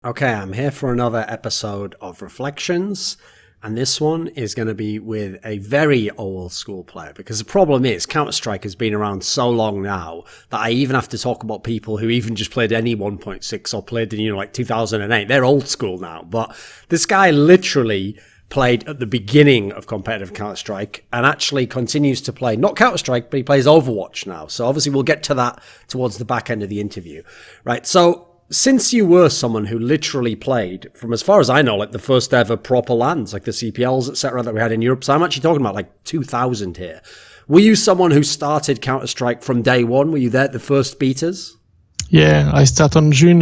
Okay, I'm here for another episode of Reflections, and this one is going to be with a very old school player, because the problem is Counter-Strike has been around so long now that I even have to talk about people who even just played any 1.6 or played in, like 2008. They're old school now, but this guy literally played at the beginning of competitive Counter-Strike and actually continues to play, not Counter-Strike, but he plays Overwatch now. So obviously we'll get to that towards the back end of the interview, right? So since you were someone who literally played from, as far as I know, like the first ever proper LANs, like the CPLs, etc., that we had in Europe, so I'm actually talking about like 2000 here. Were you someone who started Counter-Strike from day one? Were you there at the first betas? Yeah, I started on June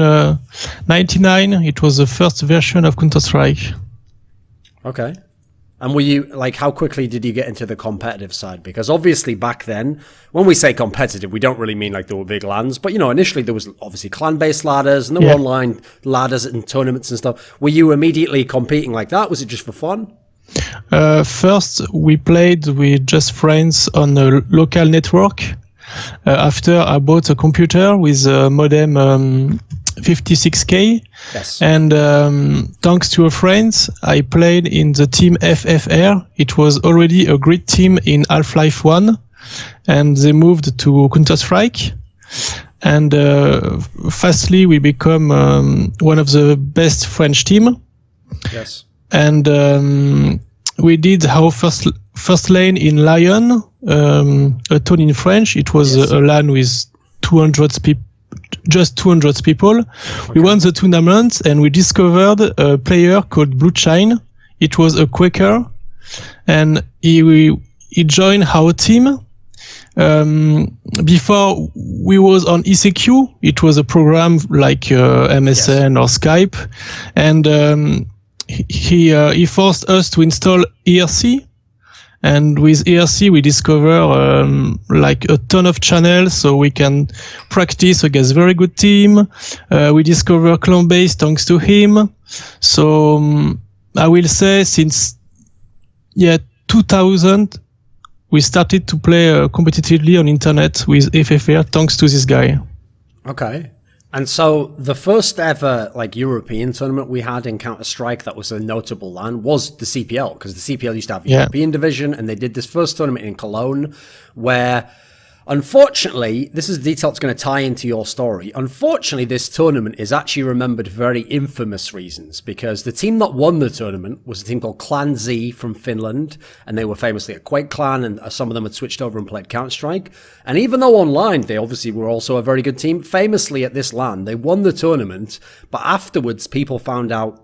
99. It was the first version of Counter-Strike. Okay. And were you, like, how quickly did you get into the competitive side? Because obviously back then, when we say competitive, we don't really mean like there were big LANs. But, initially there was obviously clan-based ladders and there were online ladders and tournaments and stuff. Were you immediately competing like that? Was it just for fun? First, we played with just friends on a local network. After, I bought a computer with a modem 56K. Yes. And thanks to a friend, I played in the team FFR. It was already a great team in Half-Life 1. And they moved to Counter-Strike. And fastly, we become one of the best French team. Yes. And we did our first lane in Lyon, a town in French. It was a LAN with 200 people. Just 200 people. Okay. We won the tournament and we discovered a player called Blueshine. It was a Quaker and he joined our team. Before we was on ECQ, it was a program like MSN or Skype, and he forced us to install ERC. And with ERC, we discover like a ton of channels, so we can practice against very good team. We discover clan base thanks to him. So I will say since 2000, we started to play competitively on internet with FFR thanks to this guy. Okay. And so the first ever like European tournament we had in Counter-Strike that was a notable LAN was the CPL, because the CPL used to have a European division, and they did this first tournament in Cologne where, unfortunately, this is a detail that's going to tie into your story. Unfortunately, this tournament is actually remembered for very infamous reasons, because the team that won the tournament was a team called Clan Z from Finland, and they were famously a Quake clan, and some of them had switched over and played Counter-Strike. And even though online they obviously were also a very good team, famously at this LAN, they won the tournament, but afterwards people found out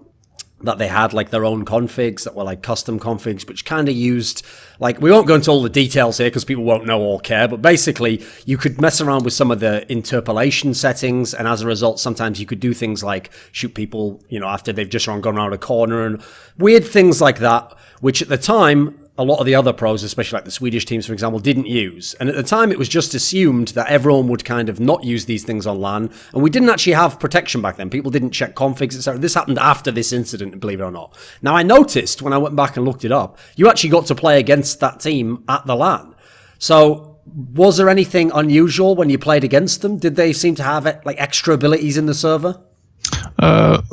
that they had like their own configs that were like custom configs, which kind of used, like, we won't go into all the details here because people won't know or care, but basically you could mess around with some of the interpolation settings, and as a result sometimes you could do things like shoot people, after they've just gone around a corner and weird things like that, which at the time a lot of the other pros, especially like the Swedish teams, for example, didn't use. And at the time, it was just assumed that everyone would kind of not use these things on LAN. And we didn't actually have protection back then. People didn't check configs, etc. This happened after this incident, believe it or not. Now, I noticed when I went back and looked it up, you actually got to play against that team at the LAN. So was there anything unusual when you played against them? Did they seem to have like extra abilities in the server?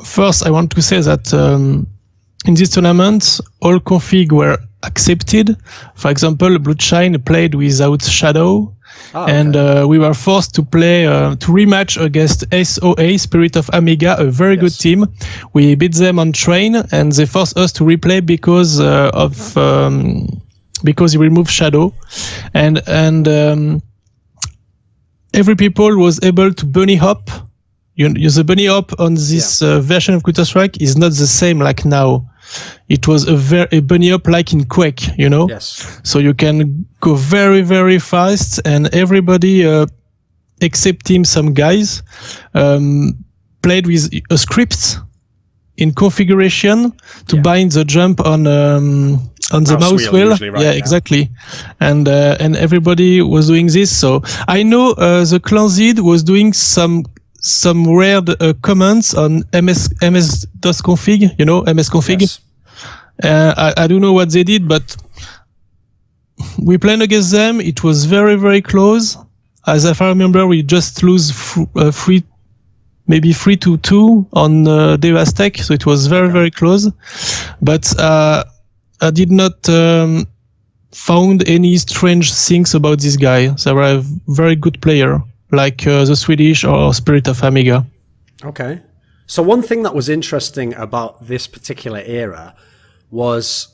First, I want to say that in this tournament, all config were accepted. For example, Blueshine played without Shadow, and we were forced to play to rematch against SOA, Spirit of Amiga, a very good team. We beat them on train, and they forced us to replay because he removed Shadow, and every people was able to bunny hop. The bunny hop on this version of Counter-Strike is not the same like now. It was a bunny hop like in Quake, Yes. So you can go very, very fast, and everybody, excepting some guys, played with a script in configuration to bind the jump on the mouse wheel. Usually, right? Yeah, exactly. And everybody was doing this. So I know the Clan Z was doing some weird comments on MS-DOS config, MS config. Yes. I don't know what they did, but we played against them. It was very, very close. As if I remember, we just lose 3 maybe 3-2 on Devastek, so it was very close. But I did not found any strange things about this guy. They were a very good player, like the Swedish or Spirit of Amiga. Okay. So one thing that was interesting about this particular era was,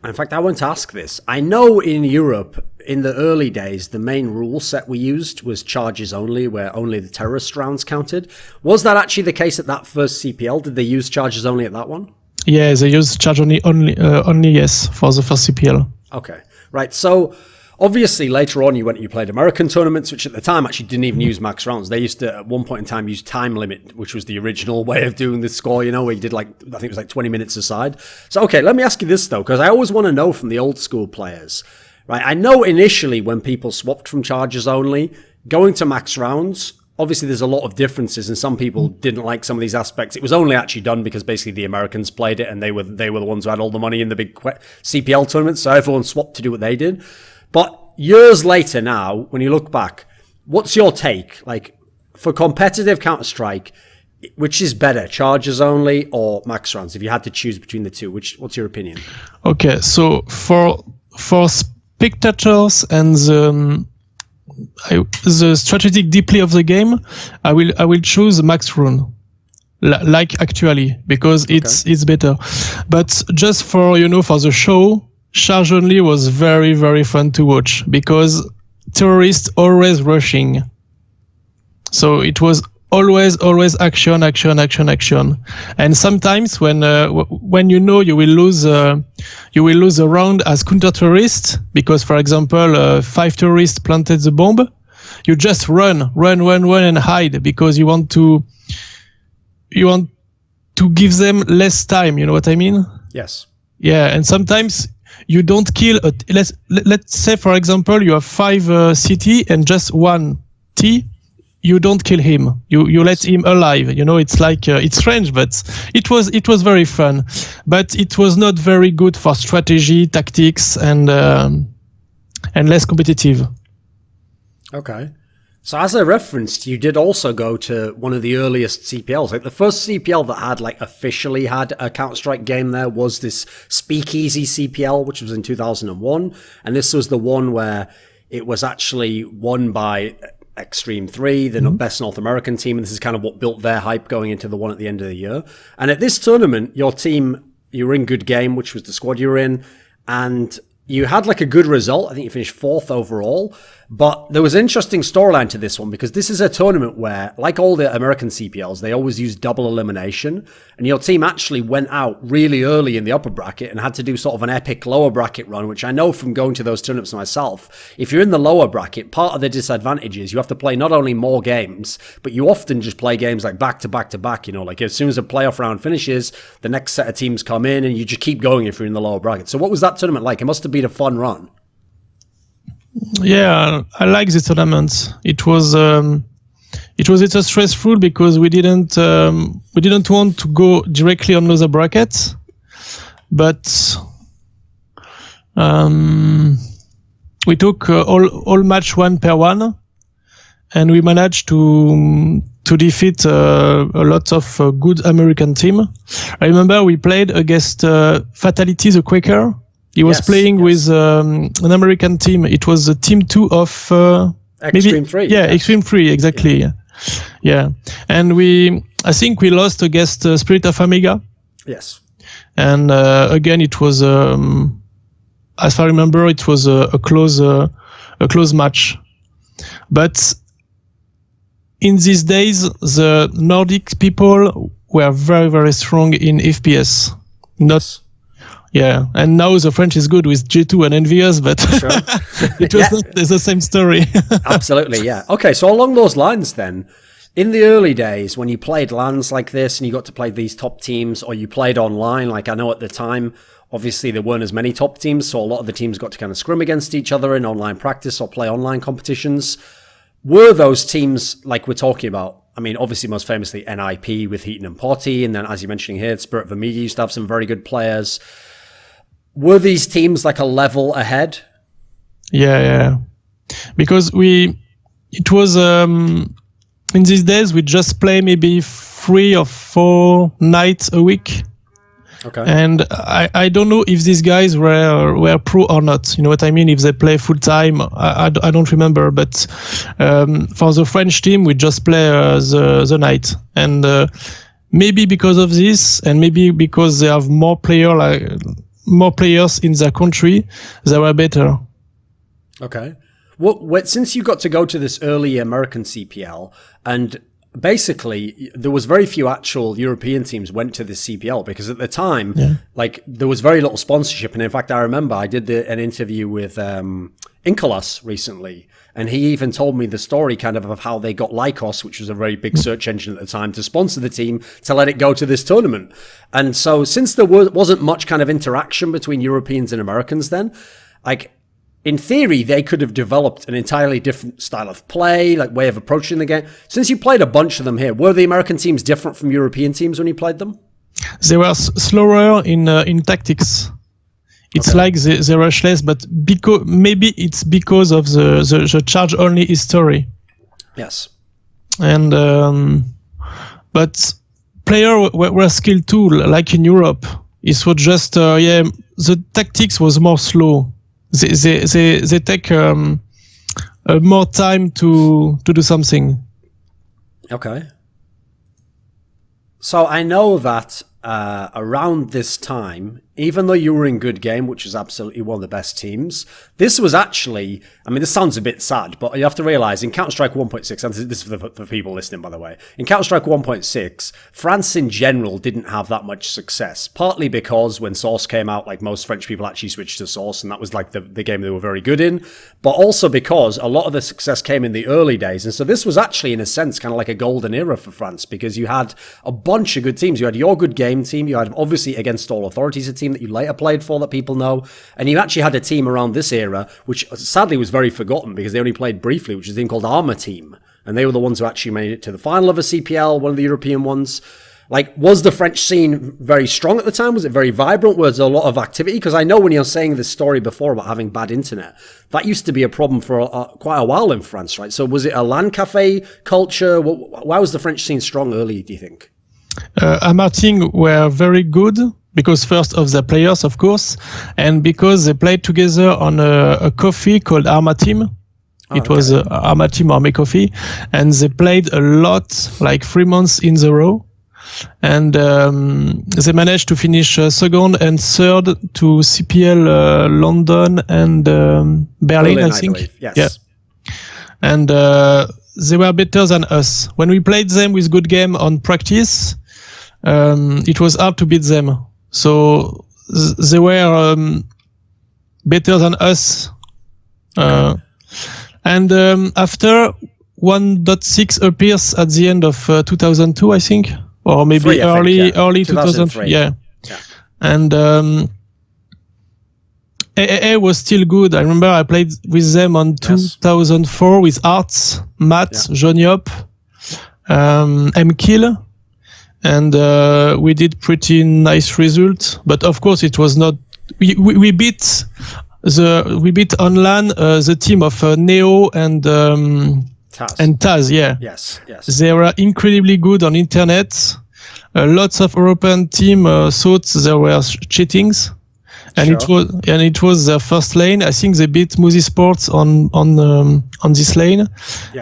in fact, I want to ask this. I know in Europe, in the early days, the main rule set we used was charges only, where only the terrorist rounds counted. Was that actually the case at that first CPL? Did they use charges only at that one? Yeah, they used charge only, yes, for the first CPL. Okay, right. So obviously later on you played American tournaments, which at the time actually didn't even use max rounds. They used to, at one point in time, use time limit, which was the original way of doing the score, you know, where you did like, I think it was like 20 minutes aside. So, okay, let me ask you this though, because I always want to know from the old school players, right? I know initially when people swapped from charges only, going to max rounds, obviously there's a lot of differences and some people didn't like some of these aspects. It was only actually done because basically the Americans played it and they were the ones who had all the money in the big CPL tournaments. So everyone swapped to do what they did. But years later now, when you look back, what's your take? Like for competitive Counter-Strike, which is better, charges only or max rounds? If you had to choose between the two, what's your opinion? Okay, so for spectators and the strategic deeply of the game, I will choose max run, like actually, because it's better. But just for for the show, charge only was very fun to watch because terrorists always rushing. So it was always action, and sometimes when you will lose a round as counter-terrorist because, for example, 5 terrorists planted the bomb, you just run and hide because you want to give them less time. You know what I mean? Yes. Yeah, and sometimes you don't kill. Let's say, for example, you have 5 CT and just 1 T. You don't kill him. You let him alive. It's like it's strange, but it was very fun. But it was not very good for strategy, tactics, and less competitive. Okay. So as I referenced, you did also go to one of the earliest CPLs. Like the first CPL that had officially had a Counter-Strike game there was this Speakeasy CPL, which was in 2001, and this was the one where it was actually won by Extreme 3, the best North American team, and this is kind of what built their hype going into the one at the end of the year. And at this tournament, your team, you were in good game, which was the squad you were in, and you had a good result. I think you finished 4th overall. But there was an interesting storyline to this one because this is a tournament where, like all the American CPLs, they always use double elimination. And your team actually went out really early in the upper bracket and had to do sort of an epic lower bracket run, which I know from going to those tournaments myself. If you're in the lower bracket, part of the disadvantage is you have to play not only more games, but you often just play games back to back to back. As soon as a playoff round finishes, the next set of teams come in and you just keep going if you're in the lower bracket. So what was that tournament like? It must have been a fun run. Yeah, I like the tournament. It was stressful because we didn't want to go directly on the brackets, but we took all match 1 per 1, and we managed to defeat a lot of good American team. I remember we played against Fatality the Quaker. He was playing with an American team. It was the team 2 of Extreme 3. Yeah, yes. Extreme 3, exactly. Yeah. And I think we lost against Spirit of Amiga. Yes. And again, it was, as I remember, it was a close match. But in these days, the Nordic people were very strong in FPS. Yeah, and now the French is good with G2 and Envious, but sure. It was not the same story. Absolutely, yeah. Okay, so along those lines then, in the early days when you played LANs like this and you got to play these top teams, or you played online, like I know at the time, obviously there weren't as many top teams, so a lot of the teams got to kind of scrim against each other in online practice or play online competitions. Were those teams like we're talking about? I mean, obviously most famously NIP with Heaton and Potty, and then as you're mentioning here, Spirit of Amiga used to have some very good players. Were these teams a level ahead? Yeah. Because it was in these days we just play maybe 3 or 4 nights a week. Okay. And I don't know if these guys were pro or not. You know what I mean? If they play full time, I don't remember. But for the French team, we just play the night. And maybe because of this, and maybe because they have more players in their country, they were better. Okay. Well, since you got to go to this early American CPL, and basically there was very few actual European teams went to the CPL, because at the time, like, there was very little sponsorship. And in fact, I remember I did an interview with Incolas recently, and he even told me the story kind of how they got Lycos, which was a very big search engine at the time, to sponsor the team to let it go to this tournament. And so since there wasn't much kind of interaction between Europeans and Americans then, like, in theory, they could have developed an entirely different style of play, like way of approaching the game. Since you played a bunch of them here, were the American teams different from European teams when you played them? They were slower in tactics. It's like they rush less, but maybe it's because of the charge-only history. Yes. And but players were skilled too, like in Europe. It was just the tactics was more slow. They take more time to do something. Okay. So I know that around this time, even though you were in Good Game, which was absolutely one of the best teams, this was actually, I mean, this sounds a bit sad, but you have to realize in Counter-Strike 1.6, and this is for people listening, by the way, in Counter-Strike 1.6, France in general didn't have that much success, partly because when Source came out, like, most French people actually switched to Source, and that was like the game they were very good in, but also because a lot of the success came in the early days. And so this was actually, in a sense, kind of like a golden era for France, because you had a bunch of good teams. You had your Good Game team, you had, obviously, Against All Authorities, a team that you later played for that people know, and you actually had a team around this era, which sadly was very forgotten because they only played briefly, which is a team called Armour Team, and they were the ones who actually made it to the final of a CPL, one of the European ones. Like, was the French scene very strong at the time? Was it very vibrant? Was there a lot of activity? Because I know when you're saying this story before about having bad internet, that used to be a problem for quite a while in France, right? So was it a LAN cafe culture? Why was the French scene strong early, do you think? Armour Team were very good, because first of the players, of course, and because they played together on a coffee called Armour Team. It was Armour Team Army Coffee, and they played a lot, like 3 months in a row. And they managed to finish second and third to CPL London and Berlin, I think. Believe. Yes. Yeah. And they were better than us. When we played them with Good Game on practice, it was hard to beat them. So they were better than us. And after 1.6 appears at the end of 2002, I think, or maybe early 2003. Yeah. And AAA was still good. I remember I played with them on 2004 with HaRts, Matt, Joniop, MKill. And we did pretty nice result, but of course it was not. We beat on LAN the team of Neo and Taz. Yeah. Yes. They were incredibly good on internet. Lots of European team thought there were cheatings, and it was their first lane. I think they beat Musi Sports on this lane,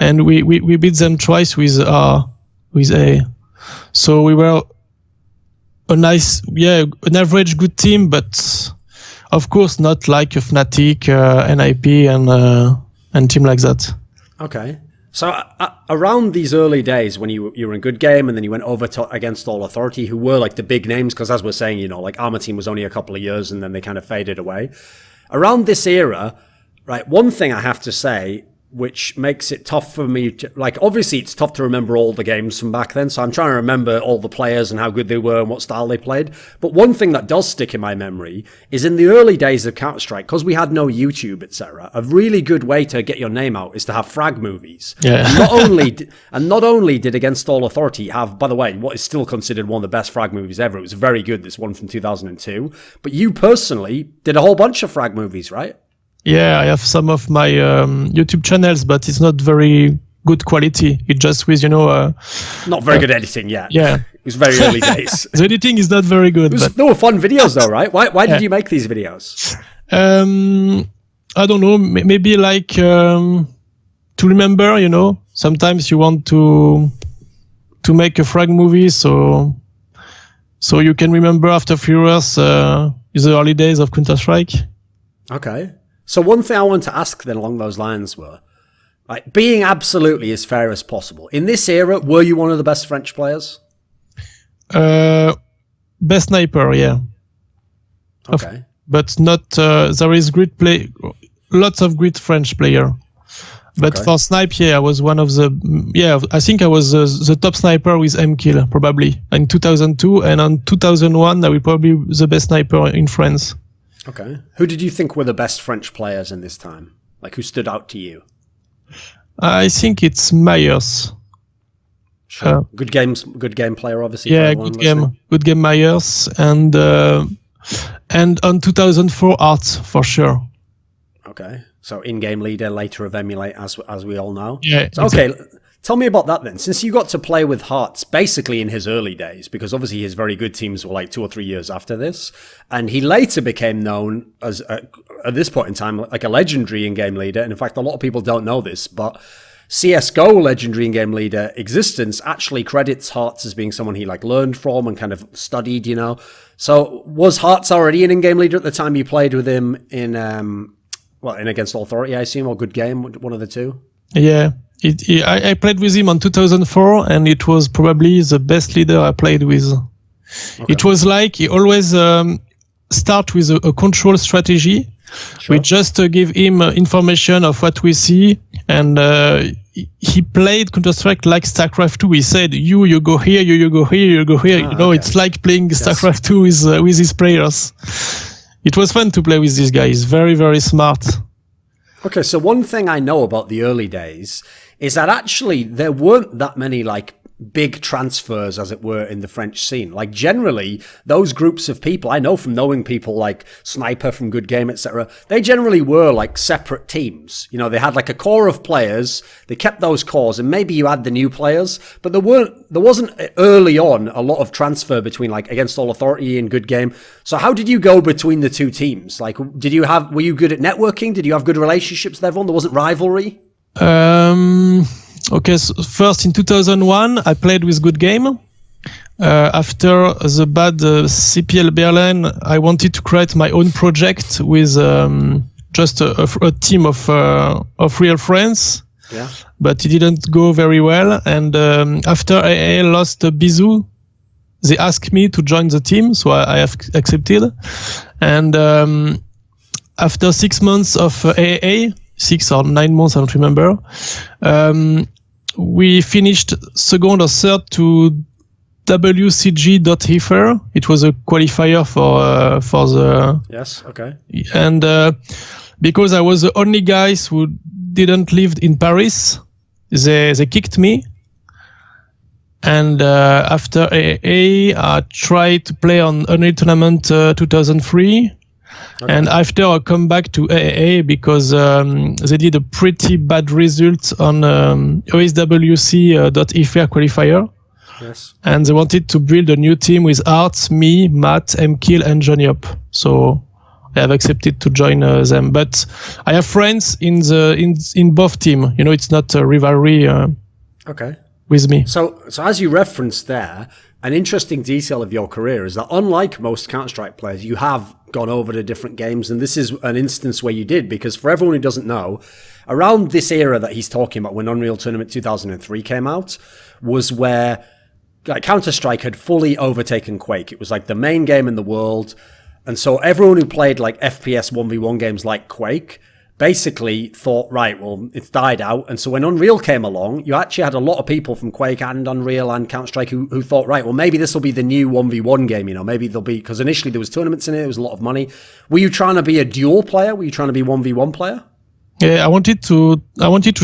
and we beat them twice with A. So we were an average good team, but of course not like a Fnatic, NIP, and team like that. Okay. So around these early days when you were in Good Game and then you went over to Against All Authority, who were like the big names, because as we're saying, you know, like Armour Team was only a couple of years and then they kind of faded away. Around this era, right, one thing I have to say, which makes it tough for me to, like, obviously it's tough to remember all the games from back then, so I'm trying to remember all the players and how good they were and what style they played. But one thing that does stick in my memory is in the early days of Counter-Strike, because we had no YouTube, etc., a really good way to get your name out is to have frag movies. Yeah. And not only did Against All Authority have, by the way, what is still considered one of the best frag movies ever, it was very good, this one from 2002, but you personally did a whole bunch of frag movies, right? Yeah, I have some of my YouTube channels, but it's not very good quality. It just with not very good editing yet. Yeah, it was very early days. The editing is not very good. They were fun videos though, right? Why did you make these videos? I don't know. Maybe like to remember. Sometimes you want to make a frag movie, so you can remember after a few years the early days of Counter-Strike. Okay. So one thing I want to ask then along those lines were, like, being absolutely as fair as possible. In this era, were you one of the best French players? Best sniper, yeah. Okay. But not, there is lots of great French player. But for snipe, I was one of I think I was the top sniper with M-Kill, probably, in 2002. And in 2001, I was probably the best sniper in France. Okay. Who did you think were the best French players in this time? Like, who stood out to you? I think it's Myers. Sure. Good game player, obviously. Yeah, good game Myers. And on 2004 HaRts, for sure. Okay. So in-game leader, later of Emulate, as we all know. Yeah. So, okay. Tell me about that then. Since you got to play with HaRts basically in his early days, because obviously his very good teams were like 2 or 3 years after this, and he later became known as, at this point in time, like a legendary in-game leader. And in fact, a lot of people don't know this, but CSGO legendary in-game leader existence actually credits HaRts as being someone he like learned from and kind of studied, So was HaRts already an in-game leader at the time you played with him in Against Authority, I assume, or Good Game, one of the two? Yeah. I played with him on 2004, and it was probably the best leader I played with. Okay. It was like he always start with a control strategy. Sure. We just give him information of what we see, and he played Counter-Strike like StarCraft 2. He said, you go here, you go here, you go here. Okay. It's like playing StarCraft 2 with his players. It was fun to play with this guy. He's very, very smart. Okay, so one thing I know about the early days is that actually there weren't that many like big transfers, as it were, in the French scene. Like generally, those groups of people, I know from knowing people like Sniper from Good Game, etc., they generally were like separate teams. They had like a core of players, they kept those cores, and maybe you had the new players, but there wasn't early on a lot of transfer between like Against All Authority and Good Game. So how did you go between the two teams? Like, were you good at networking? Did you have good relationships with everyone? There wasn't rivalry? Okay, so first in 2001, I played with Good Game. After the bad CPL Berlin, I wanted to create my own project with just a team of real friends. Yeah. But it didn't go very well. And after AA lost Bizou, they asked me to join the team, so I have accepted. And after 6 months of AA, 6 or 9 months, I don't remember. We finished second or third to WCG.Heifer. It was a qualifier for the... Yes, okay. And because I was the only guys who didn't live in Paris, they kicked me. And after AA, I tried to play on Unreal Tournament 2003. Okay. And after I come back to AA because they did a pretty bad result on OSWC.Heifer qualifier. Yes. And they wanted to build a new team with HaRts, me, Matt, M-Kill, and Johnny Up. So I have accepted to join them. But I have friends in both teams. It's not a rivalry okay. with me. So as you referenced there, an interesting detail of your career is that unlike most Counter-Strike players, you have gone over to different games, and this is an instance where you did, because for everyone who doesn't know, around this era that he's talking about, when Unreal Tournament 2003 came out, was where like Counter-Strike had fully overtaken Quake. It was like the main game in the world, and so everyone who played like FPS 1v1 games like Quake basically thought, right, well, it's died out. And so when Unreal came along, you actually had a lot of people from Quake and Unreal and Counter-Strike who thought, right, well, maybe this will be the new 1v1 game, maybe there'll be, because initially there was tournaments in it, there was a lot of money. Were you trying to be a duel player? Were you trying to be 1v1 player? Yeah, I wanted to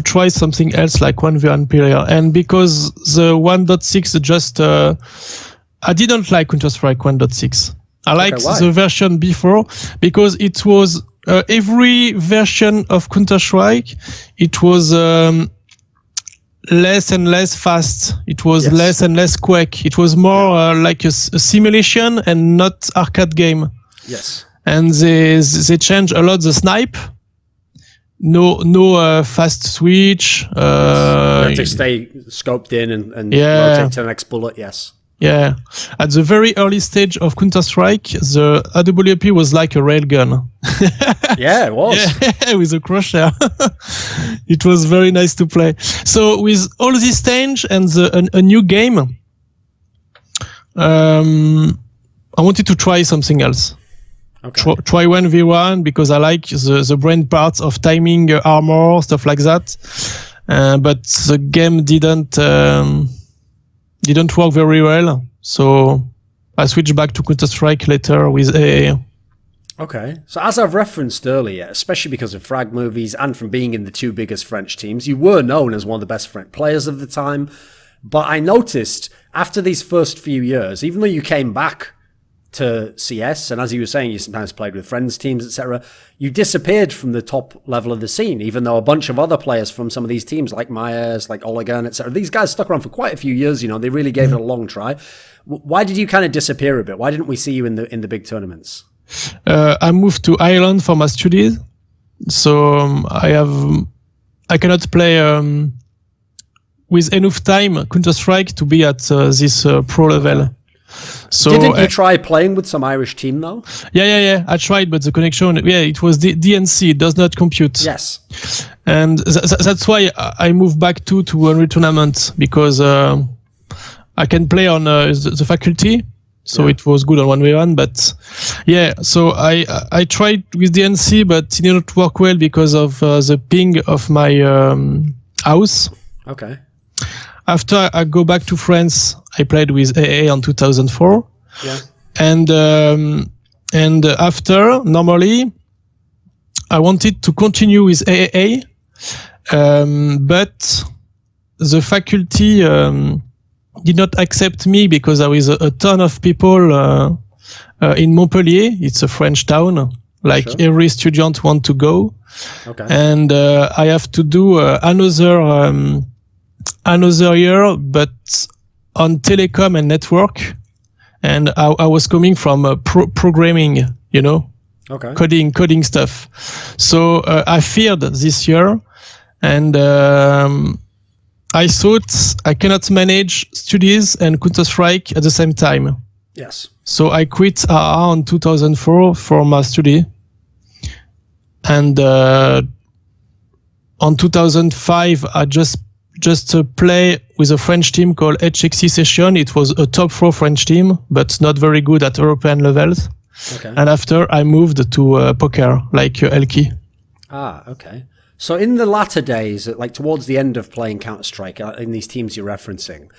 try something else like 1v1 player. And because the 1.6 just, I didn't like Counter-Strike 1.6. I liked the version before because it was, every version of Counter-Strike, it was less and less fast. It was Yes. less and less quick. It was more like a simulation and not arcade game. Yes. And they changed a lot the snipe. No fast switch. You have to stay scoped in and rotate to the next bullet. Yes. Yeah. At the very early stage of Counter-Strike, the AWP was like a railgun. Yeah, it was. Yeah, with a crosshair. It was very nice to play. So with all this change and a new game, I wanted to try something else. Okay. Try 1v1 because I like the brain parts of timing armor, stuff like that. But the game didn't work very well. So I switched back to Counter-Strike later with AA. Okay. So as I've referenced earlier, especially because of frag movies and from being in the two biggest French teams, you were known as one of the best French players of the time. But I noticed after these first few years, even though you came back to CS, and as you were saying, you sometimes played with friends' teams, etc., you disappeared from the top level of the scene, even though a bunch of other players from some of these teams, like Myers, like Oligan, etc., these guys stuck around for quite a few years. You know, they really gave it a long try. Why did you kind of disappear a bit? Why didn't we see you in the big tournaments? I moved to Ireland for my studies, so I cannot play with enough time Counter-Strike to be at this pro level. So didn't you try playing with some Irish team though? Yeah. I tried, but the connection, it was DNC. It does not compute. Yes. And that's why I moved back to Unreal Tournament, because I can play on the faculty. So it was good on 1v1, but yeah. So I tried with DNC, but it didn't work well because of the ping of my house. Okay. After I go back to France, I played with AA on 2004. Yeah. And after, normally, I wanted to continue with AA, but the faculty did not accept me because there is a ton of people in Montpellier. It's a French town. Like every student want to go. Okay. And I have to do another year, but on telecom and network, and I was coming from programming, coding stuff. So I feared this year, and I thought I cannot manage studies and Counter-Strike at the same time. Yes. So I quit AA in 2004 for my study, and on 2005 I just play with a French team called HXC Session. It was a top 4 French team, but not very good at European levels. Okay. And after I moved to poker, like Elki. Ah, okay. So in the latter days, like towards the end of playing Counter-Strike, in these teams you're referencing,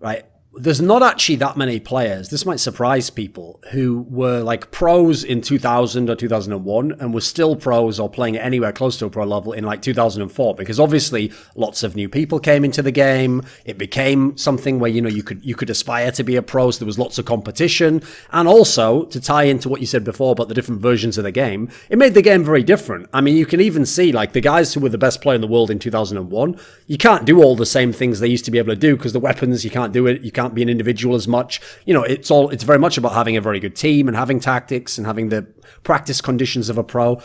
right, there's not actually that many players, this might surprise people, who were like pros in 2000 or 2001 and were still pros or playing anywhere close to a pro level in like 2004, because obviously lots of new people came into the game. It became something where, you could aspire to be a pro, so there was lots of competition. And also, to tie into what you said before about the different versions of the game, it made the game very different. I mean, you can even see like the guys who were the best player in the world in 2001, you can't do all the same things they used to be able to do because the weapons, you can't do it, you can't be an individual as much. It's very much about having a very good team and having tactics and having the practice conditions of a pro.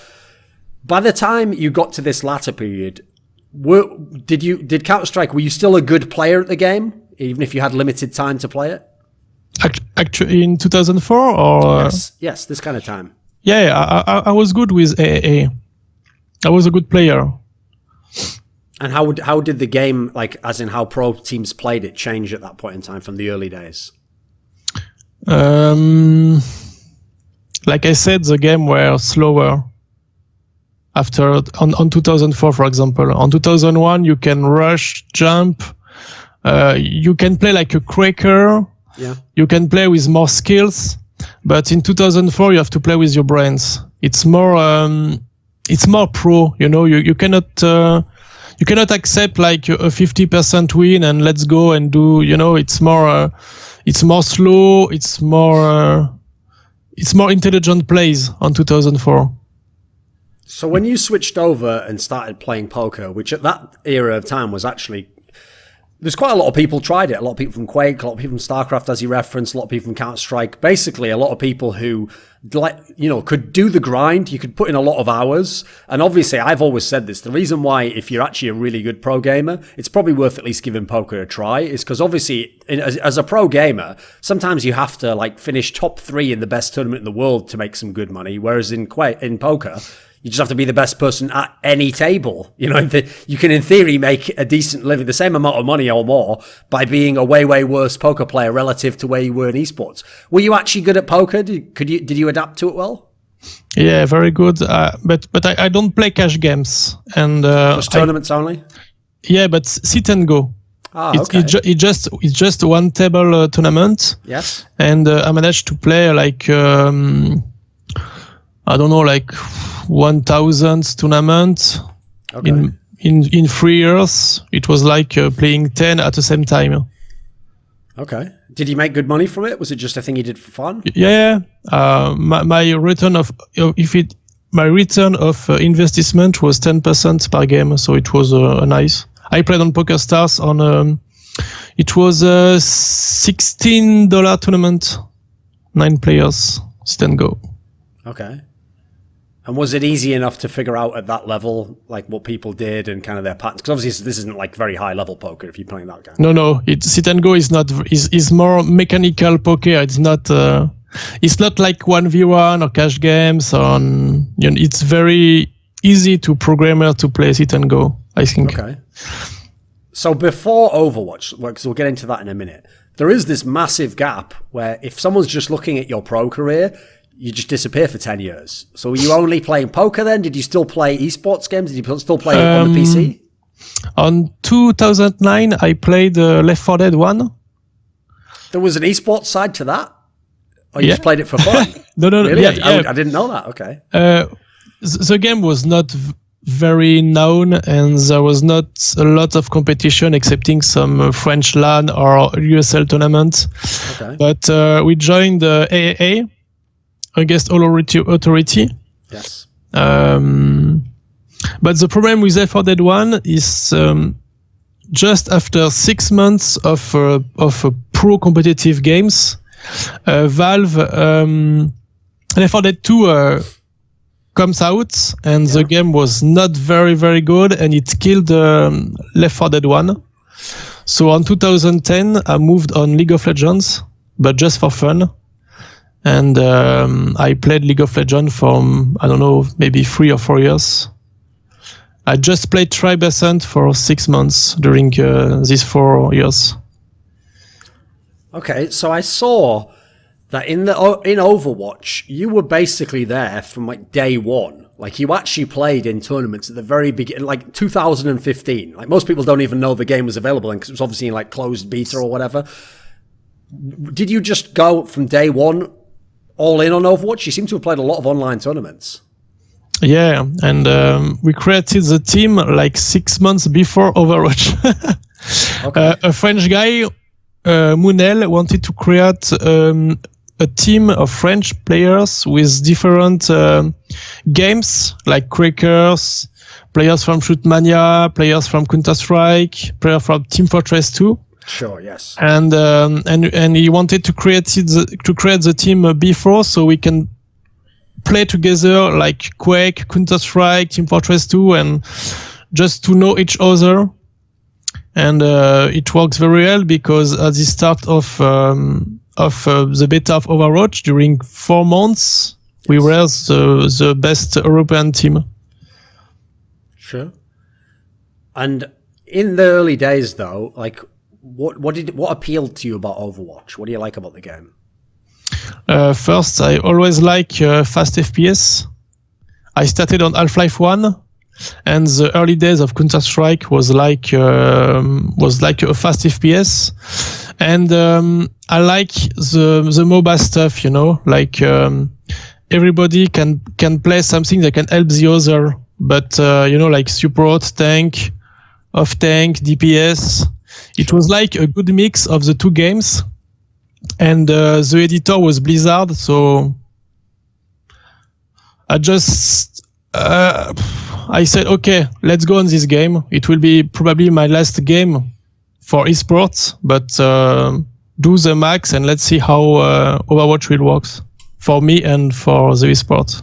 By the time you got to this latter period, did Counter-Strike, were you still a good player at the game, even if you had limited time to play it? Actually, in 2004 or? Yes, this kind of time. Yeah, I was good with AA. I was a good player. And how did the game, like, as in how pro teams played it, change at that point in time from the early days? Like I said, the game were slower. After on 2004, for example, on 2001, you can rush, jump. You can play like a cracker. Yeah. You can play with more skills, but in 2004, you have to play with your brains. It's more pro. You cannot. You cannot accept like a 50% win and let's go and do, it's more slow. It's more intelligent plays on 2004. So when you switched over and started playing poker, which at that era of time was actually There's quite a lot of people tried it. A lot of people from Quake, a lot of people from StarCraft, as you referenced, a lot of people from Counter-Strike. Basically, a lot of people who, could do the grind. You could put in a lot of hours. And obviously, I've always said this. The reason why, if you're actually a really good pro gamer, it's probably worth at least giving poker a try is because obviously, as a pro gamer, sometimes you have to finish top 3 in the best tournament in the world to make some good money. Whereas in poker, you just have to be the best person at any table. You can, in theory, make a decent living, the same amount of money or more, by being a way, way worse poker player relative to where you were in esports. Were you actually good at poker? Did you adapt to it well? Yeah, very good. But I don't play cash games. And just tournaments only? Yeah, but sit and go. Okay. It's just one table tournament. Yes. And I managed to play I don't know, 1,000 tournament in 3 years. It was playing 10 at the same time. Okay. Did you make good money from it? Was it just a thing you did for fun? Yeah. My return of investment was 10% per game, so it was nice. I played on PokerStars on it was a $16 tournament, 9 players, sit and go. Okay. And was it easy enough to figure out at that level, what people did and kind of their patterns? Because obviously this isn't very high level poker if you're playing that game. No. Sit and go is not is more mechanical poker. It's not like 1v1 or cash games. It's very easy to programmer to play sit and go, I think. Okay. So before Overwatch, because we'll get into that in a minute, there is this massive gap where if someone's just looking at your pro career, you just disappear for 10 years. So were you only playing poker then? Did you still play esports games? Did you still play on the PC? On 2009, I played Left 4 Dead 1. There was an esports side to that? Or you just played it for fun? No. Really? Yeah. I didn't know that. Okay. The game was not very known and there was not a lot of competition excepting some French LAN or USL tournaments. Okay. But we joined the AAA, against Authority. Yes. But the problem with Left 4 Dead 1 is just after 6 months of pro competitive games, Valve Left 4 Dead 2 comes out and the game was not very, very good and it killed Left 4 Dead 1. So in 2010, I moved on League of Legends, but just for fun. And I played League of Legends for, I don't know, maybe 3 or 4 years. I just played Tri-Basant for 6 months during these 4 years. Okay, so I saw that in Overwatch, you were basically there from day one. You actually played in tournaments at the very beginning, 2015. Most people don't even know the game was available because it was obviously in closed beta or whatever. Did you just go from day one all in on Overwatch? You seem to have played a lot of online tournaments. Yeah, and we created the team 6 months before Overwatch. Okay. A French guy, Mounel, wanted to create a team of French players with different games like Crackers, players from Shootmania, players from Counter-Strike, players from Team Fortress 2. Sure. Yes. And he wanted to create the team before so we can play together like Quake, Counter-Strike, Team Fortress 2, and just to know each other. And it works very well because at the start of the beta of Overwatch, during 4 months, we were the best European team. Sure. And in the early days, though, what appealed to you about Overwatch? What do you like about the game? First, I always like fast FPS. I started on Half-Life 1, and the early days of Counter-Strike was like a fast FPS. And I like the MOBA stuff, everybody can play something that can help the other, but like support, tank, off tank, DPS. It was like a good mix of the two games, and the editor was Blizzard, so I said, okay, let's go on this game. It will be probably my last game for esports, but do the max and let's see how Overwatch will work for me and for the esports.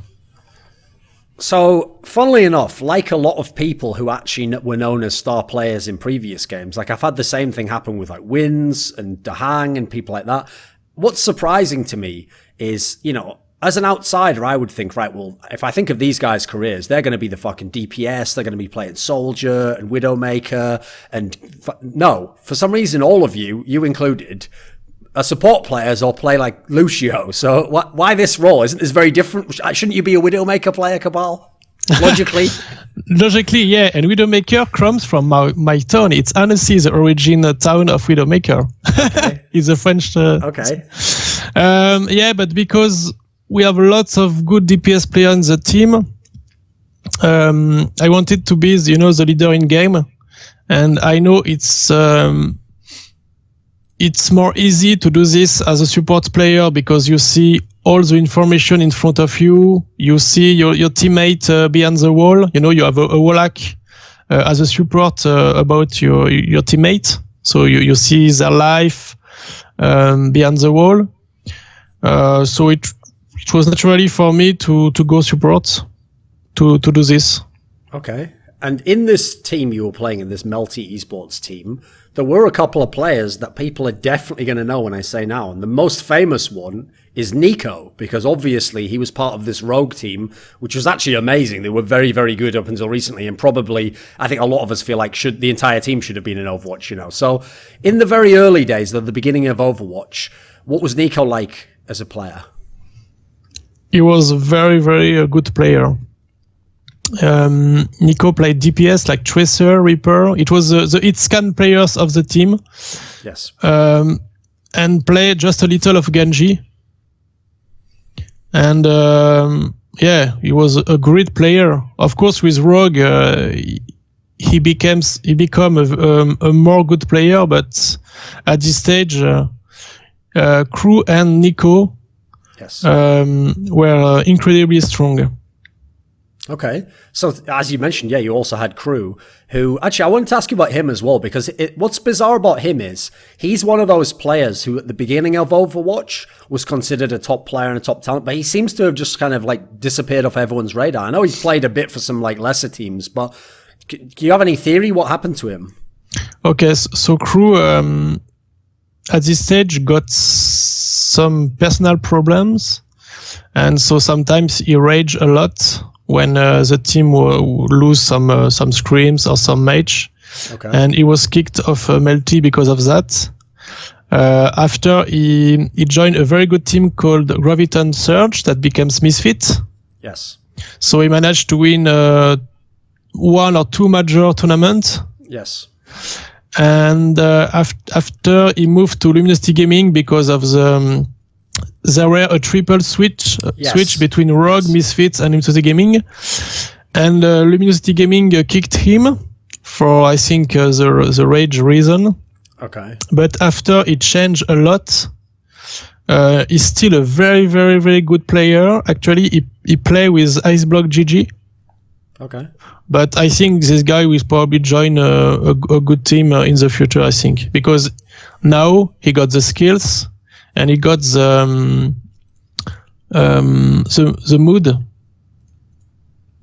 So, funnily enough, like a lot of people who actually were known as star players in previous games, like I've had the same thing happen with like Wins and Dahang and people like that. What's surprising to me is, you know, as an outsider, I would think, right, well, if I think of these guys' careers, they're going to be the fucking DPS, they're going to be playing Soldier and Widowmaker, and no, for some reason, all of you included, are support players or play like Lucio. So why this role? Isn't this very different? Shouldn't you be a Widowmaker player, kabaL? Logically? Logically, yeah. And Widowmaker comes from my town. It's Annecy, the origin town of Widowmaker. Okay. It's a French... okay. Yeah, but because we have lots of good DPS players in the team, I wanted to be, you know, the leader in game. And I know it's more easy to do this as a support player because you see all the information in front of you. You see your teammate behind the wall. You know, you have a wall hack as a support about your teammate. So you see their life behind the wall. So it was naturally for me to go support, to do this. Okay. And in this team you were playing, in this Melty esports team, there were a couple of players that people are definitely going to know when I say now. And the most famous one is Nico, because obviously he was part of this rogue team, which was actually amazing. They were very, very good up until recently. And probably, I think a lot of us feel like the entire team should have been in Overwatch, you know. So in the very early days, at the beginning of Overwatch, what was Nico like as a player? He was a very, very good player. Nico played DPS like Tracer, Reaper. It was the hit scan players of the team. Yes. And played just a little of Genji. And yeah, he was a great player. Of course, with Rogue, he become a more good player. But at this stage, Kryw and Nico yes. Were incredibly strong. Okay. So as you mentioned, yeah, you also had Kryw, who actually I wanted to ask you about him as well, because what's bizarre about him is he's one of those players who at the beginning of Overwatch was considered a top player and a top talent, but he seems to have just kind of like disappeared off everyone's radar. I know he's played a bit for some like lesser teams, but do you have any theory what happened to him? Okay, so Kryw at this stage got some personal problems, and so sometimes he rage a lot when the team will lose some scrims or some match. Okay. And he was kicked off Melty because of that. After he joined a very good team called Graviton Surge that becomes Misfit. Yes. So he managed to win 1 or 2 major tournaments. Yes. And after he moved to Luminosity Gaming because of there were a triple switch between Rogue, yes, Misfits, and Luminosity Gaming. And Luminosity Gaming kicked him for, I think, the rage reason. Okay. But after it changed a lot, he's still a very, very, very good player. Actually, he play with Iceblock GG. Okay. But I think this guy will probably join a good team in the future, I think. Because now he got the skills, and he got the mood,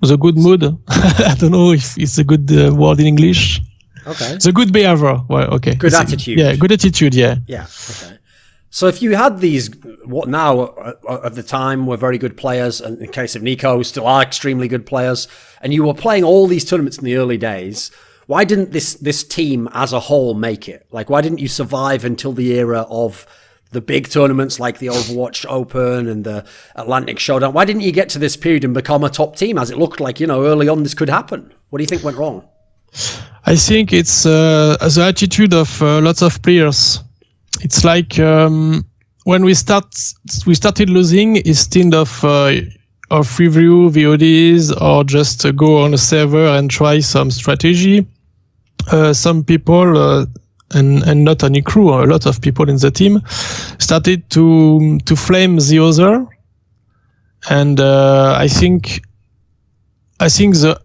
the good mood. I don't know if it's a good word in English. Okay. The good behavior. Well, okay. Good attitude. Yeah, good attitude. Yeah. Yeah. Okay. So if you had these, what now at the time were very good players, and in case of Nico, still are extremely good players, and you were playing all these tournaments in the early days, why didn't this team as a whole make it? Like, why didn't you survive until the era of the big tournaments like the Overwatch Open and the Atlantic Showdown? Why didn't you get to this period and become a top team, as it looked like, you know, early on this could happen? What do you think went wrong? I think it's the attitude of lots of players. It's like when we started losing, instead of review VODs or just go on a server and try some strategy, some people and not only Kryw, a lot of people in the team started to flame the other, and I think the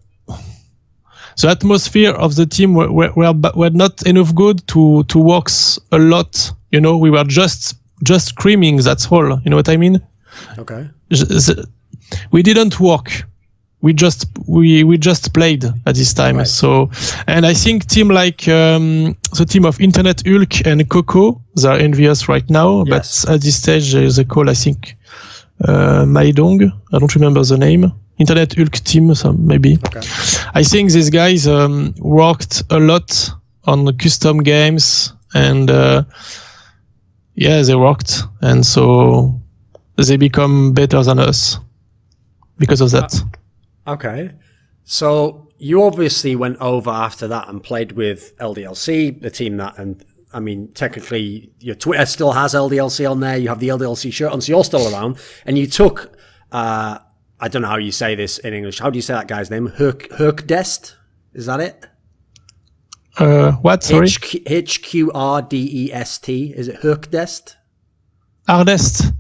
the atmosphere of the team were not enough good to work a lot. You know, we were just screaming. That's all. You know what I mean? Okay. We didn't work. We just played at this time. Right. So, and I think team like the team of Internet Hulk and Coco, they are envious right now. Yes. But at this stage, they call, I think, Maidong. I don't remember the name. Internet Hulk team, so maybe. Okay. I think these guys worked a lot on custom games, and they worked, and so they become better than us because of that. Okay. So you obviously went over after that and played with LDLC, the team that, and I mean, technically your Twitter still has LDLC on there. You have the LDLC shirt on, so you're still around. And you took, I don't know how you say this in English. How do you say that guy's name? Herkdest? Is that it? What? Sorry? HQRDEST. Is it Herkdest? Hardest.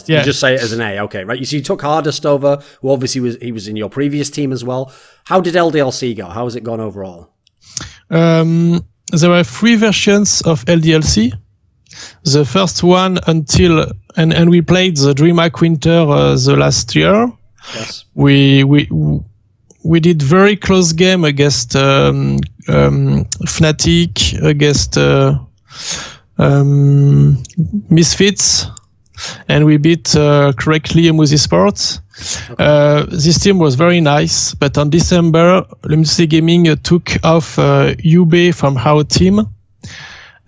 Yeah. You just say it as an A, okay, right? So you took Hardest over, who obviously was in your previous team as well. How did LDLC go? How has it gone overall? There were 3 versions of LDLC. The first one and we played the DreamHack Winter the last year. Yes. We did very close game against Fnatic, against Misfits. And we beat correctly Musi Sports. Okay. This team was very nice, but on December, Lucio Gaming took off Ube from our team,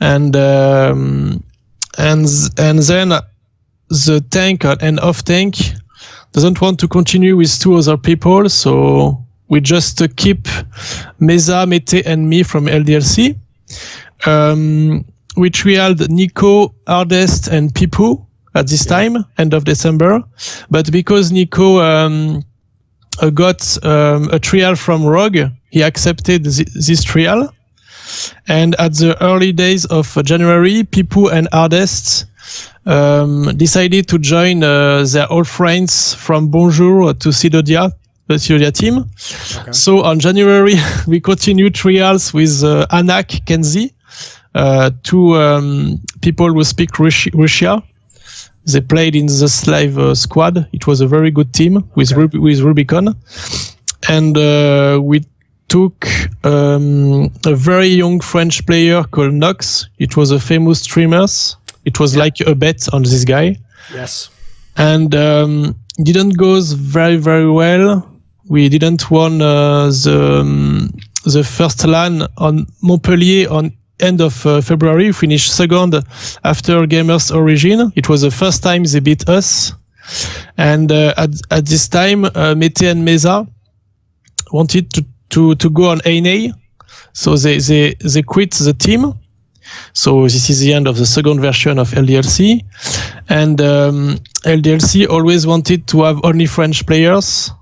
and then the tank and off tank doesn't want to continue with 2 other people, so we just keep Meza, Mete, and me from LDLC. We trialed Nico, Hardest, and Pipu at this time, end of December. But because Nico got a trial from Rogue, he accepted this trial. And at the early days of January, Pipu and Hardest decided to join their old friends from Bonjour to Sidodia, the Sidodia team. Okay. So on January, we continued trials with Anak, Kenzie, 2 people who speak Russia. They played in the Slave squad. It was a very good team with Rubicon. And we took a very young French player called Nox. It was a famous streamer. It was like a bet on this guy. Yes. And didn't go very, very well. We didn't won the first LAN on Montpellier on end of February. We finished second after Gamers Origin. It was the first time they beat us. And at this time, Mete and Meza wanted to go on ANA. So they quit the team. So this is the end of the second version of LDLC. And LDLC always wanted to have only French players.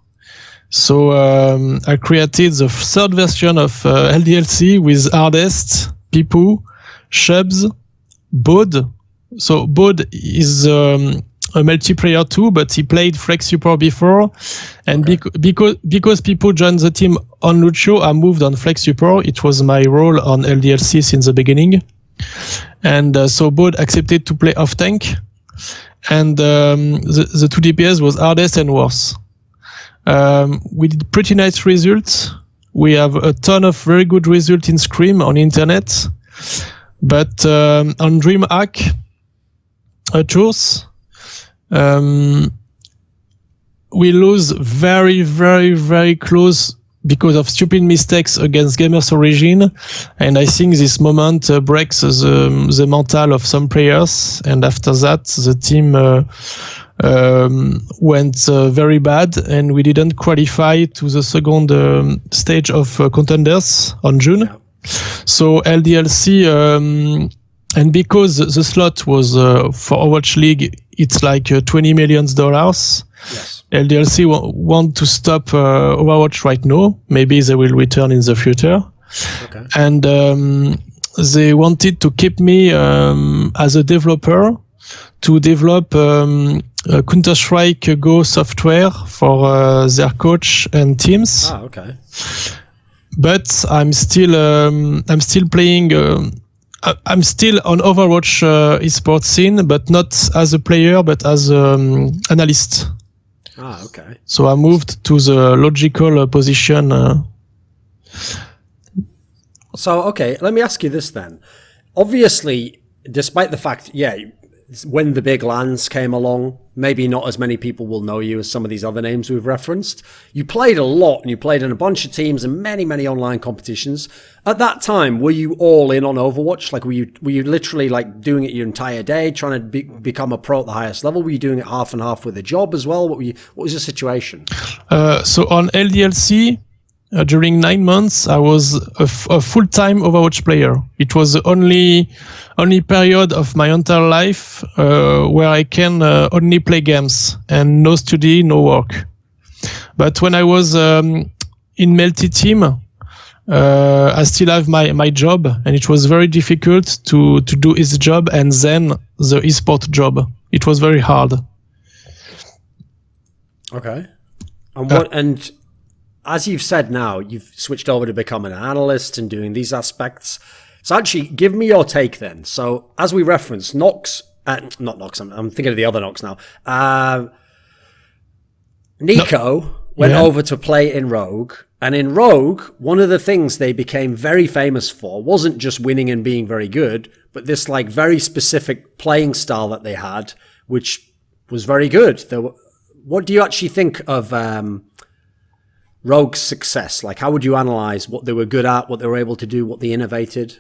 So I created the third version of LDLC with Hardest, Pipu, Shubs, Bod. So Bod is a multiplayer too, but he played Flex Support before. And because people joined the team on Lucio, I moved on Flex Support. It was my role on LDLC since the beginning. And so Bod accepted to play off tank. And the 2 DPS was Hardest and Worse. We did pretty nice results. We have a ton of very good results in Scream on internet. But on DreamHack, Tours, we lose very, very, very close because of stupid mistakes against Gamers Origin. And I think this moment breaks the mental of some players. And after that, the team went very bad, and we didn't qualify to the second stage of contenders on June. Yeah. So LDLC, and because the slot was for Overwatch League, it's like $20 million. Yes. LDLC want to stop Overwatch right now. Maybe they will return in the future. Okay. And they wanted to keep me as a developer to develop Counter-Strike Go software for their coach and teams. Ah, okay. but I'm still playing. I'm still on Overwatch esports scene, but not as a player, but as analyst. Ah, okay. So I moved to the logical position. So, okay, let me ask you this then. Obviously, despite the fact, when the big LANs came along, maybe not as many people will know you as some of these other names we've referenced. You played a lot, and you played in a bunch of teams and many, many online competitions. At that time, were you all in on Overwatch? Like, were you literally like doing it your entire day, trying to become a pro at the highest level? Were you doing it half and half with a job as well? What was your situation? So on LDLC, during 9 months, I was a full-time Overwatch player. It was the only period of my entire life where I can only play games and no study, no work. But when I was in Melty team, I still have my job, and it was very difficult to do his job and then the esport job. It was very hard. Okay. And as you've said now, you've switched over to becoming an analyst and doing these aspects. So actually, give me your take then. So as we referenced, Nox, not Nox, I'm thinking of the other Nox now. Nico went over to play in Rogue. And in Rogue, one of the things they became very famous for wasn't just winning and being very good, but this like very specific playing style that they had, which was very good. What do you actually think of Rogue's success? Like, how would you analyze what they were good at, what they were able to do, what they innovated?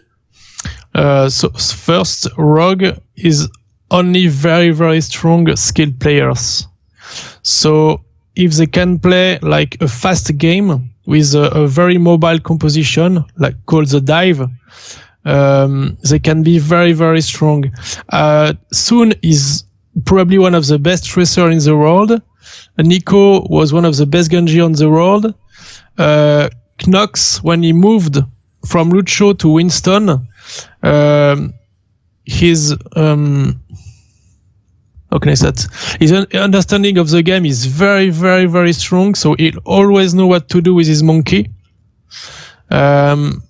So first, Rogue is only very, very strong skilled players. So if they can play like a fast game with a very mobile composition, like called the dive, they can be very, very strong. Soon is probably one of the best tracer in the world. Nico was one of the best Genji on the world. Knox, when he moved from Lucio to Winston, his how can I say that? His understanding of the game is very, very, very strong. So he'll always know what to do with his monkey. And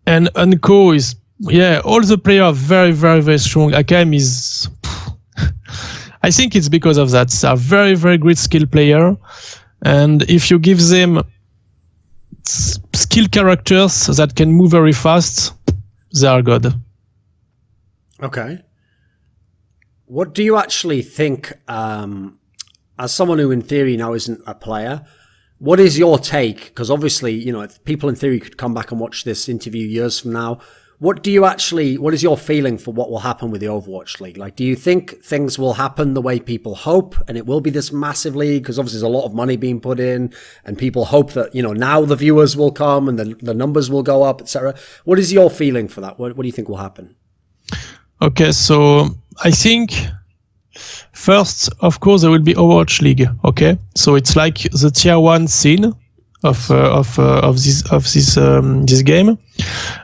Unco is, all the players are very, very, very strong. AKM is, I think it's because of that. They're very, very great skill player. And if you give them skill characters that can move very fast, they are good. Okay. What do you actually think, as someone who in theory now isn't a player, what is your take? Because obviously, people in theory could come back and watch this interview years from now. What is your feeling for what will happen with the Overwatch League? Like, do you think things will happen the way people hope and it will be this massive league? Because obviously there's a lot of money being put in and people hope that, now the viewers will come and the numbers will go up, etc. What is your feeling for that? What do you think will happen? Okay, so I think first, of course, there will be Overwatch League. Okay, so it's like the tier 1 scene of this game.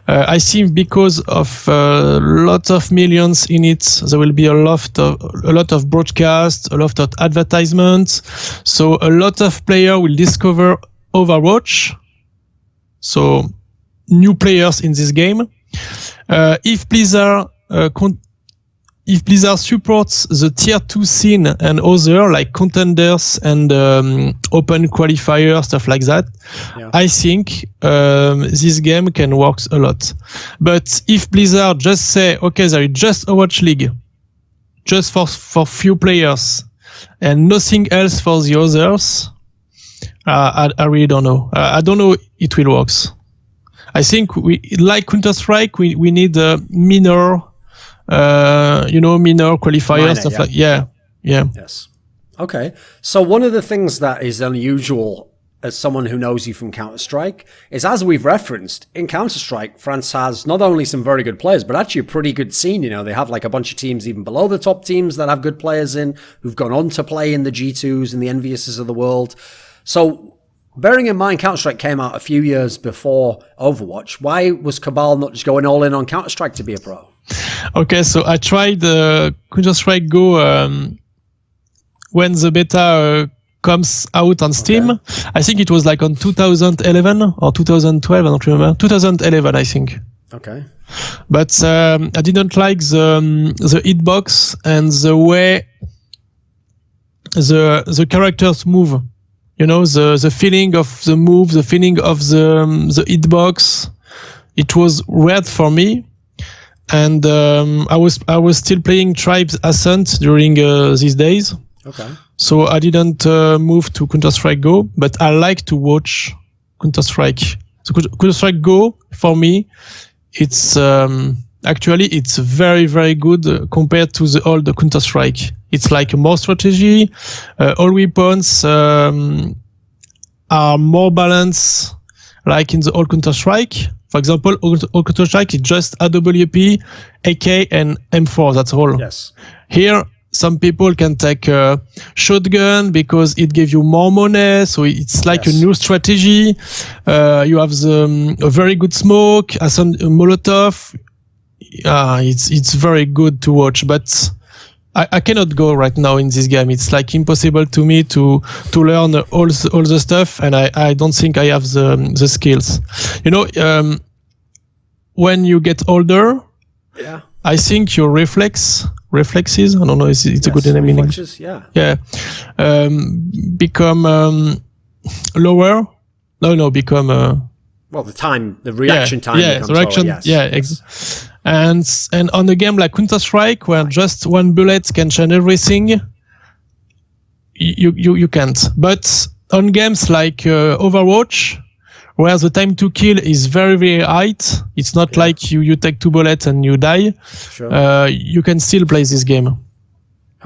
I think because of a lot of millions in it, there will be a lot of broadcast, a lot of advertisements. So a lot of players will discover Overwatch. So new players in this game. If Blizzard supports the tier 2 scene and other like contenders and open qualifier, stuff like that, I think this game can work a lot. But if Blizzard just say, okay, there is just Overwatch League, just for few players and nothing else for the others, I really don't know. I don't know it will work. I think like Counter-Strike, we need a minor qualifiers, stuff like Yes. Okay. So one of the things that is unusual as someone who knows you from Counter-Strike is, as we've referenced, in Counter-Strike, France has not only some very good players, but actually a pretty good scene. They have like a bunch of teams even below the top teams that have good players in, who've gone on to play in the G2s and the Enviouses of the world. So bearing in mind Counter-Strike came out a few years before Overwatch, why was kabaL not just going all in on Counter-Strike to be a pro? Okay, so I tried Counter-Strike Go when the beta comes out on Steam. Okay. I think it was like on 2011 or 2012. I don't remember. 2011, I think. Okay. But I didn't like the hitbox and the way the characters move. You know, the feeling of the move, the feeling of the hitbox. It was weird for me. And I was still playing Tribes Ascent during these days. Okay. So I didn't move to Counter-Strike Go, but I like to watch Counter-Strike. So Counter-Strike Go, for me, it's actually it's very, very good compared to the old Counter-Strike. It's like more strategy. All weapons are more balanced, like in the old Counter-Strike. For example, all Counter-Strike is just AWP, AK, and M4. That's all. Yes. Here, some people can take a shotgun because it gives you more money. So it's like a new strategy. You have a very good smoke, a Molotov. It's very good to watch, but I cannot go right now in this game. It's like impossible to me to learn all the stuff, and I don't think I have the skills. You know, when you get older, I think your reflexes, I don't know, it's a good name in English. Become lower. Become well, the reaction time. The reaction. Lower, And on a game like Counter-Strike, where just one bullet can change everything, you can't. But on games like Overwatch, where the time to kill is very, very high, it's not like you take 2 bullets and you die. Sure. You can still play this game.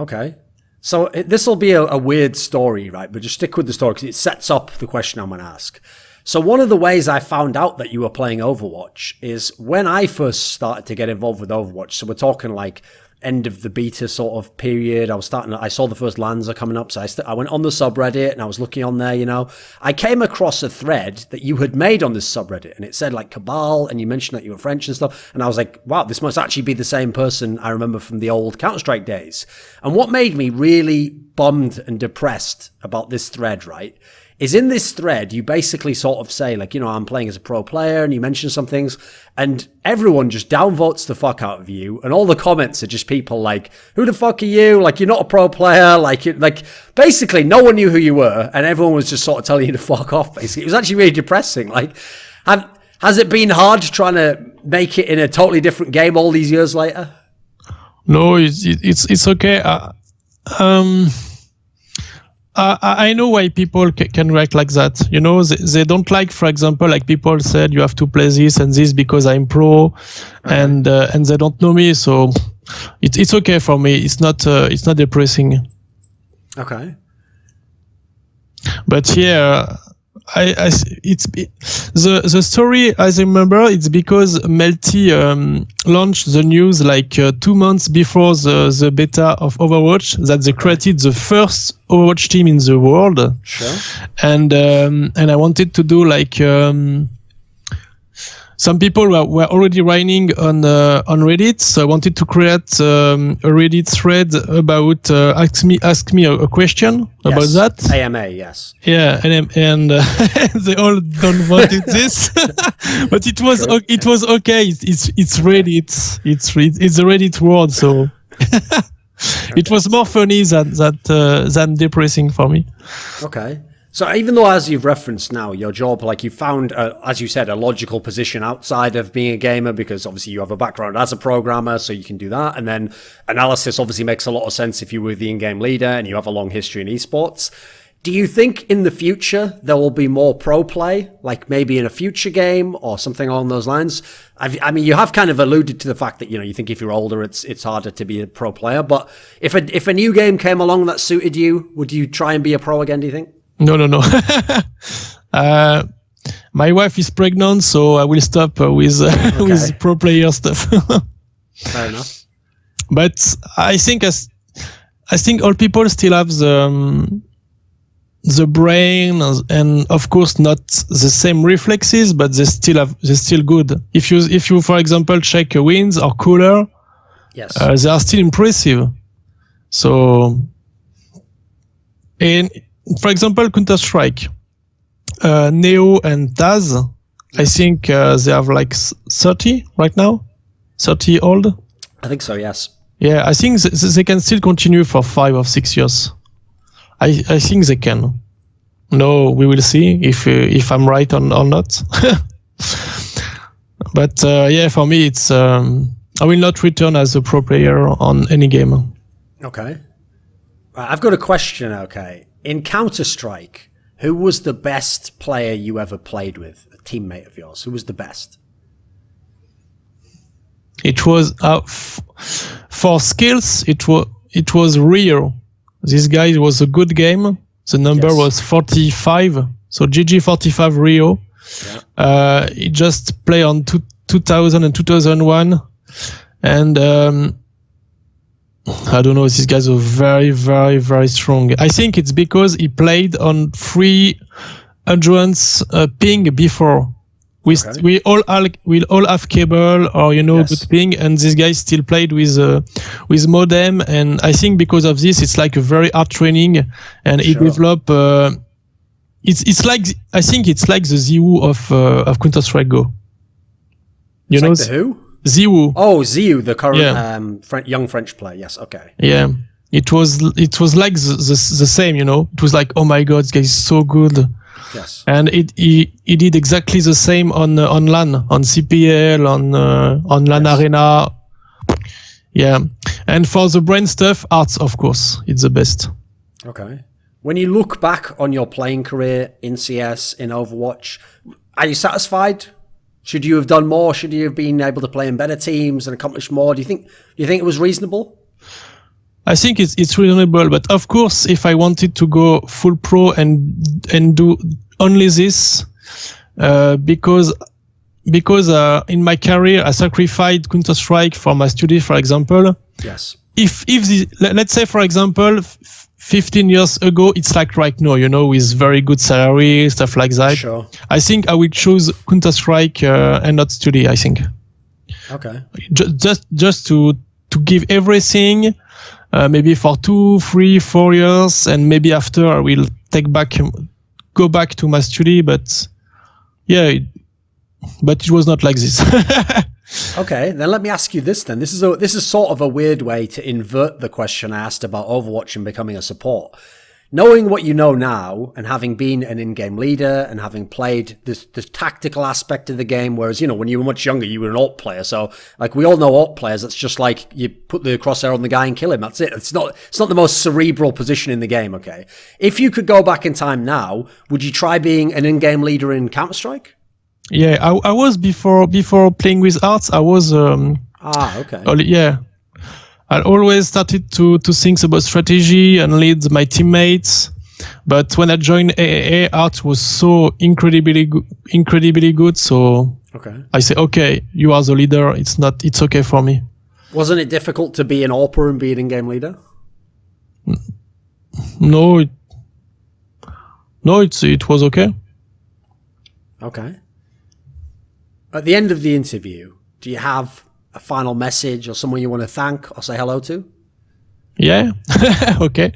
Okay. So this will be a weird story, right? But just stick with the story because it sets up the question I'm going to ask. So one of the ways I found out that you were playing Overwatch is when I first started to get involved with Overwatch. So we're talking like end of the beta sort of period. I saw the first Lanza coming up. So I went on the subreddit and I was looking on there, you know. I came across a thread that you had made on this subreddit and it said like kabaL and you mentioned that you were French and stuff. And I was like, wow, this must actually be the same person I remember from the old Counter-Strike days. And what made me really bummed and depressed about this thread, right, is in this thread, you basically sort of say, like, you know, I'm playing as a pro player, and you mention some things, and everyone just downvotes the fuck out of you, and all the comments are just people like, who the fuck are you? Like, you're not a pro player. Like basically, no one knew who you were, and everyone was just sort of telling you to fuck off, basically. It was actually really depressing. Like, has it been hard trying to make it in a totally different game all these years later? No, it's okay. I know why people can react like that. You know, they don't like, for example, like people said, you have to play this and this because I'm pro, and they don't know me. So it's okay for me. It's not depressing. Okay. But yeah, the story, as I remember, it's because Melty launched the news like 2 months before the beta of Overwatch that they created the first Overwatch team in the world. Sure. And I wanted to do like some people were already writing on Reddit, so I wanted to create a Reddit thread about ask me a question about that. AMA, yes. Yeah, and they all don't wanted this, but it was okay. It's Reddit. It's the Reddit world, so it was more funny than depressing for me. Okay. So even though, as you've referenced now, your job, like you found, as you said, a logical position outside of being a gamer, because obviously you have a background as a programmer, so you can do that. And then analysis obviously makes a lot of sense if you were the in-game leader and you have a long history in esports. Do you think in the future there will be more pro play, like maybe in a future game or something along those lines? I mean, you have kind of alluded to the fact that, you know, you think if you're older, it's harder to be a pro player. But if a new game came along that suited you, would you try and be a pro again, do you think? No. My wife is pregnant, so I will stop with pro player stuff. Fair enough. But I think all people still have the brain, and of course not the same reflexes, but they're still good. If you for example check wins or cooler, yes, they are still impressive. So, and for example, Counter-Strike, Neo and Taz, I think they have like 30 right now, 30 old. I think so, yes. Yeah, I think they can still continue for 5 or 6 years. I think they can. No, we will see if I'm right or not. But yeah, for me, it's I will not return as a pro player on any game. Okay. I've got a question, okay. In Counter-Strike, who was the best player you ever played with? A teammate of yours. Who was the best? It was for skills. It was Rio. This guy was a good game. The number was 45. So GG 45 Rio. Yeah. He just played on 2000 and 2001, and I don't know. These guys are very, very, very strong. I think it's because he played on 300 ping before. We all have cable or good ping, and this guy still played with modem. And I think because of this, it's like a very hard training, and he developed. It's like I think it's like the ZU of Counter-Strike Go. You know like the who? ZU. Oh, ZU, the current young French player. Yes, okay. Yeah, it was like the same. It was like, oh my god, this guy is so good. Yes. And he did exactly the same on LAN, on CPL, on LAN Arena. Yeah. And for the brain stuff, HaRts, of course, it's the best. Okay. When you look back on your playing career in CS, in Overwatch, are you satisfied? Should you have done more? Should you have been able to play in better teams and accomplish more? Do you think it was reasonable? I think it's reasonable, but of course, if I wanted to go full pro and do only this, because in my career I sacrificed Counter-Strike for my study, for example. Yes. If let's say, for example, 15 years ago, it's like right now, with very good salary, stuff like that. Sure. I think I will choose Counter-Strike and not study. I think. Okay. Just to give everything. Maybe for 2, 3, 4 years, and maybe after I will go back to my study. But yeah, but it was not like this. Okay, then let me ask you this. Then this is sort of a weird way to invert the question I asked about Overwatch and becoming a support. Knowing what you know now, and having been an in-game leader, and having played the tactical aspect of the game, whereas, when you were much younger, you were an AWP player. So, like, we all know AWP players, it's just like you put the crosshair on the guy and kill him. That's it. It's not the most cerebral position in the game, okay? If you could go back in time now, would you try being an in-game leader in Counter-Strike? Yeah, I was before playing with HaRts. I was okay. Yeah. I always started to think about strategy and lead my teammates. But when I joined AAA, HaRts was so incredibly good. So I say, okay, you are the leader. It's okay for me. Wasn't it difficult to be an AWPer and be an in-game leader? No, it was okay. Okay. At the end of the interview, do you have a final message or someone you want to thank or say hello to? Yeah. Okay.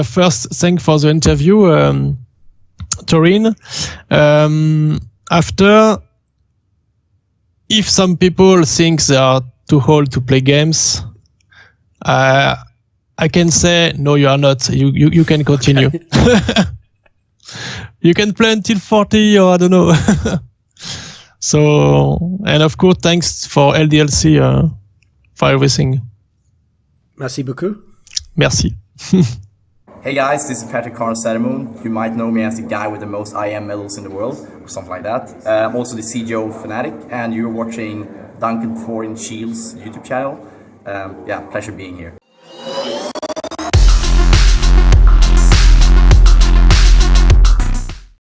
First, thank for the interview, Torin. After, if some people think they are too old to play games, I can say, no, you are not. You can continue. Okay. You can play until 40 or I don't know. So, and of course, thanks for LDLC for everything. Merci beaucoup. Merci. Hey guys, this is Patrick Carl-Sedermoon. You might know me as the guy with the most IM medals in the world, or something like that. I'm also the CGO Fnatic, and you're watching Duncan 4 in Shields YouTube channel. Yeah, pleasure being here.